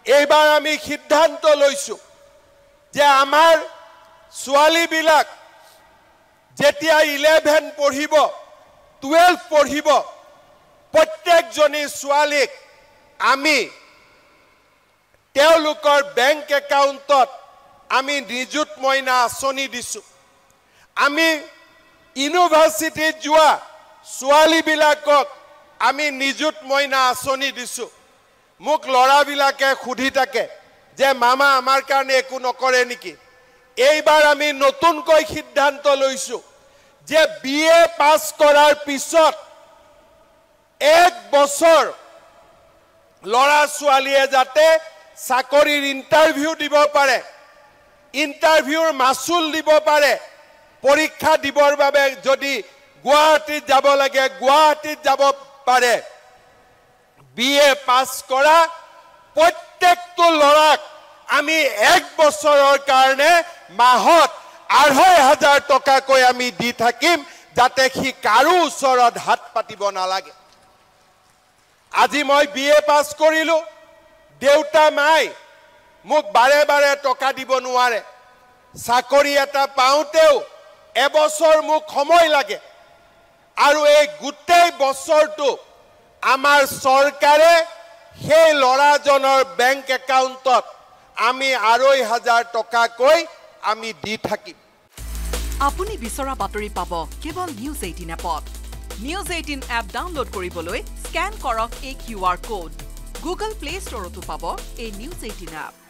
এইবাৰ আমি সিদ্ধান্ত লৈছো যে আমাৰ ছোৱালীবিলাক যেতিয়া 11 পঢ়িব 12 পঢ়িব প্ৰত্যেকজনী ছোৱালীক আমি তেওঁলোকৰ বেংক একাউণ্টত আমি নিযুত মইনা আঁচনি দিছো আমি ইউনিভাৰ্চিটিত যোৱা ছোৱালীবিলাকক আমি নিযুত মইনা আঁচনি দিছো মোক লৰাবিলাকে খুধি থাকে যে মামা আমাৰ কাৰণে একো নকৰে নেকি এইবাৰ আমি নতুনকৈ সিদ্ধান্ত লৈছো যে বিএ পাস কৰাৰ পিছত এক বছৰ লৰা ছোৱালীয়ে যাতে চাকৰিৰ ইন্টাৰভিউ দিব পাৰে ইন্টাৰভিউৰ মাসুল দিব পাৰে পৰীক্ষা দিবৰ বাবে যদি গুৱাহাটীত যাব লাগে গুৱাহাটীত যাব পাৰে বিএ পাস কৰা প্ৰত্যেকটো লৰাক আমি এক বছৰৰ কাৰণে মাহত ২৫০০ টকাকৈ আমি দি থাকিম যাতে সি কাৰো ওচৰত হাত পাতিব নালাগে আজি মই বিএ পাস কৰিলো দেউতা মাই মোক বাৰে বাৰে টকা দিব নোৱাৰে চাকৰি এটা পাওঁতেও এবছৰ মোক সময় লাগে আৰু এই গোটেই বছৰটো আমাৰ চৰকাৰে সেই লৰাজনৰ বেংক একাউণ্টত আমি ২৫০০ টকাকৈ আমি দি থাকিম আপুনি বিচৰা বাতৰি পাব কেৱল নিউজ 18 এপত নিউজ 18 এপ ডাউনলোড কৰিবলৈ স্ক্যান কৰক এই QR কোড গুগল প্লে ষ্টৰতো পাব এই নিউজ 18 এপ